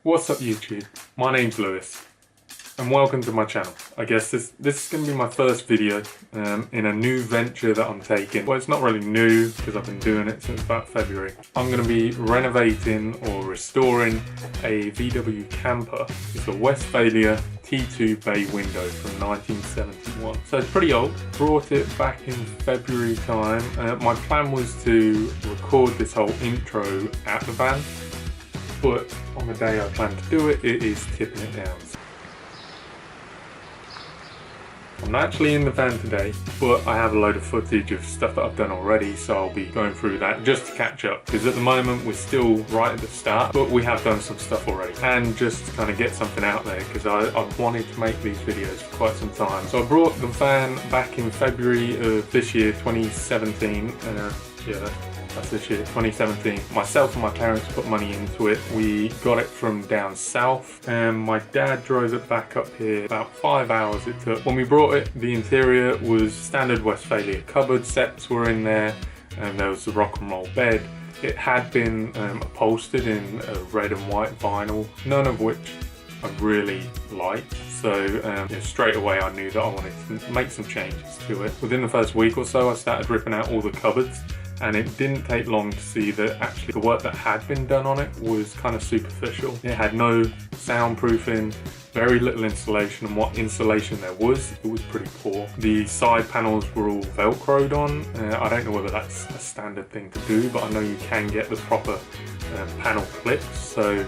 What's up YouTube? My name's Lewis and welcome to my channel. I guess this is going to be my first video in a new venture that I'm taking. Well, it's not really new because I've been doing it since about February. I'm going to be renovating or restoring a VW camper. It's a Westphalia T2 bay window from 1971. So it's pretty old. Brought it back in February time. My plan was to record this whole intro at the van, but on the day I plan to do it, it is tipping it down. I'm not actually in the van today, but I have a load of footage of stuff that I've done already, so I'll be going through that just to catch up, because at the moment we're still right at the start, but we have done some stuff already, and just to kind of get something out there, because I've wanted to make these videos for quite some time. So I brought the van back in February of this year, 2017, that's this year, 2017. Myself and my parents put money into it. We got it from down south and my dad drove it back up here. About 5 hours it took. When we brought it, the interior was standard Westphalia cupboard sets were in there, and there was the rock and roll bed. It had been upholstered in red and white vinyl, none of which I really liked. So straight away I knew that I wanted to make some changes to it. Within the first week or so I started ripping out all the cupboards, and it didn't take long to see that actually the work that had been done on it was kind of superficial. It had no soundproofing, very little insulation, and what insulation there was, it was pretty poor. The side panels were all velcroed on. I don't know whether that's a standard thing to do, but I know you can get the proper panel clips, so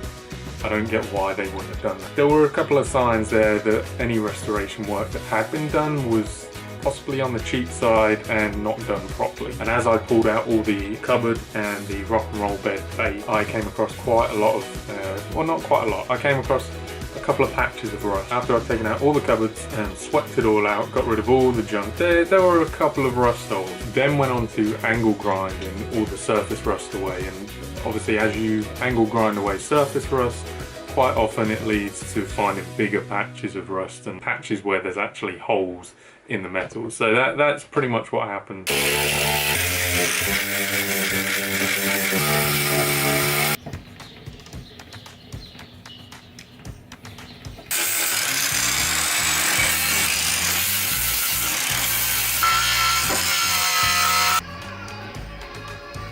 I don't get why they wouldn't have done that. There were a couple of signs there that any restoration work that had been done was possibly on the cheap side and not done properly. And as I pulled out all the cupboard and the rock and roll bed bait, I came across quite a lot of, well, not quite a lot, I came across a couple of patches of rust. After I'd taken out all the cupboards and swept it all out, got rid of all the junk, there were a couple of rust holes. Then went on to angle grinding all the surface rust away, and obviously as you angle grind away surface rust, quite often it leads to finding bigger patches of rust and patches where there's actually holes in the metal. So that's pretty much what happened.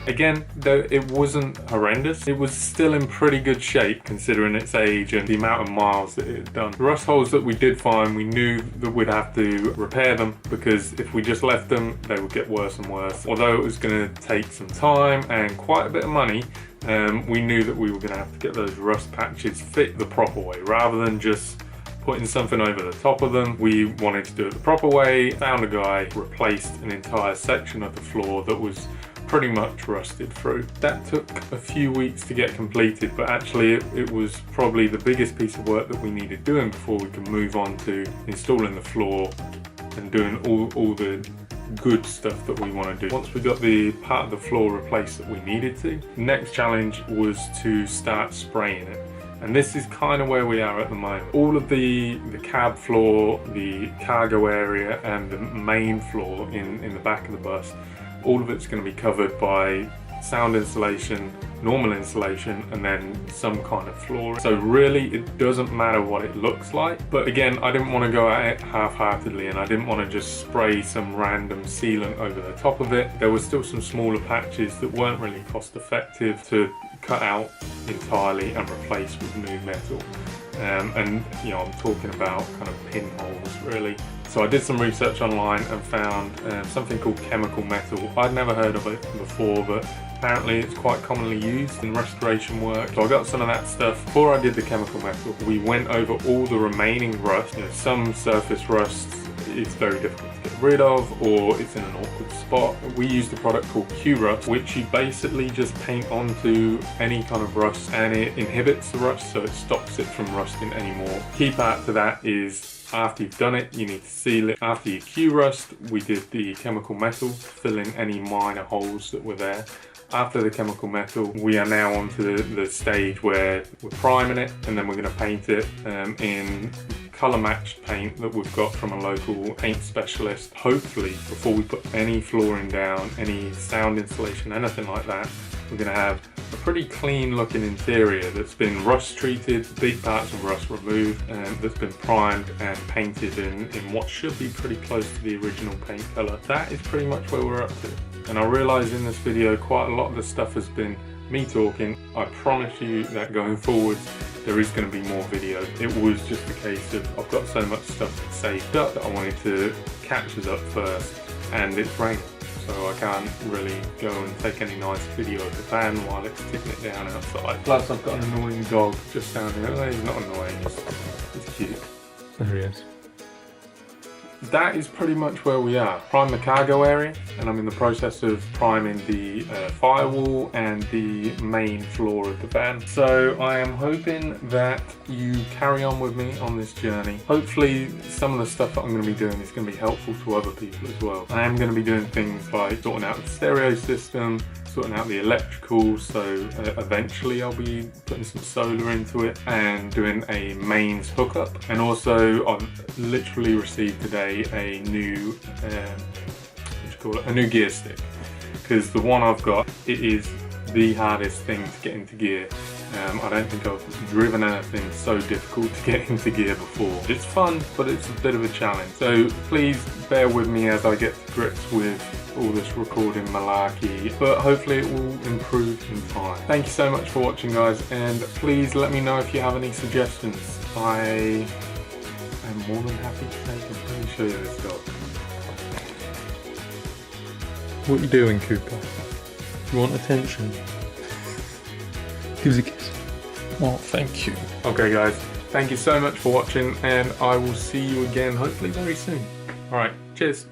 Again, though it wasn't horrendous, it was still in pretty good shape considering its age and the amount of miles that it had done. The rust holes that we did find, we knew that we'd have to repair them, because if we just left them, they would get worse and worse. Although it was going to take some time and quite a bit of money, we knew that we were going to have to get those rust patches fit the proper way, rather than just putting something over the top of them. We wanted to do it the proper way. Found a guy, replaced an entire section of the floor that was pretty much rusted through. That took a few weeks to get completed, but actually it was probably the biggest piece of work that we needed doing before we could move on to installing the floor and doing all the good stuff that we want to do. Once we got the part of the floor replaced that we needed to, the next challenge was to start spraying it. And this is kind of where we are at the moment. All of the cab floor, the cargo area, and the main floor in the back of the bus, all of it's going to be covered by sound insulation, normal insulation, and then some kind of floor. So really it doesn't matter what it looks like. But again, I didn't want to go at it half-heartedly, and I didn't want to just spray some random sealant over the top of it. There were still some smaller patches that weren't really cost effective to cut out entirely and replace with new metal. And you know, I'm talking about kind of pinholes really. So I did some research online and found something called chemical metal. I'd never heard of it before, but apparently it's quite commonly used in restoration work. So I got some of that stuff. Before I did the chemical metal, we went over all the remaining rust. You know, some surface rust is very difficult to get rid of, or it's in an awkward spot. We used a product called Q-Rust, which you basically just paint onto any kind of rust, and it inhibits the rust, so it stops it from rusting anymore. Key part to that is, after you've done it, you need to seal it. After you Q-Rust, we did the chemical metal, fill in any minor holes that were there. After the chemical metal, we are now on to the stage where we're priming it, and then we're going to paint it in colour matched paint that we've got from a local paint specialist. Hopefully, before we put any flooring down, any sound insulation, anything like that, we're going to have a pretty clean looking interior that's been rust treated, big parts of rust removed, and that's been primed and painted in what should be pretty close to the original paint colour. That is pretty much where we're up to. And I realise in this video quite a lot of the stuff has been me talking. I promise you that going forward there is going to be more videos. It was just a case of I've got so much stuff saved up that I wanted to catch us up first, and it's raining, so I can't really go and take any nice video of the van while it's tipping it down outside. Plus I've got an annoying dog just down here. Well, he's not annoying, he's cute. There he is. That is pretty much where we are. Prime the cargo area, and I'm in the process of priming the firewall and the main floor of the van. So I am hoping that you carry on with me on this journey. Hopefully some of the stuff that I'm going to be doing is going to be helpful to other people as well. I am going to be doing things like sorting out the stereo system, sorting out the electrical, so eventually I'll be putting some solar into it and doing a mains hookup. And also I've literally received today a new a new gear stick, because the one I've got, it is the hardest thing to get into gear. I don't think I've driven anything so difficult to get into gear before. It's fun, but it's a bit of a challenge. So please bear with me as I get to grips with all this recording malarkey, but hopefully it will improve in time. Thank you so much for watching, guys, and please let me know if you have any suggestions. I am more than happy to take them. Let me show you this dog. What are you doing, Cooper? You want attention? Give us a kiss. Oh, thank you. Okay, guys, thank you so much for watching, and I will see you again hopefully very soon. Alright, cheers.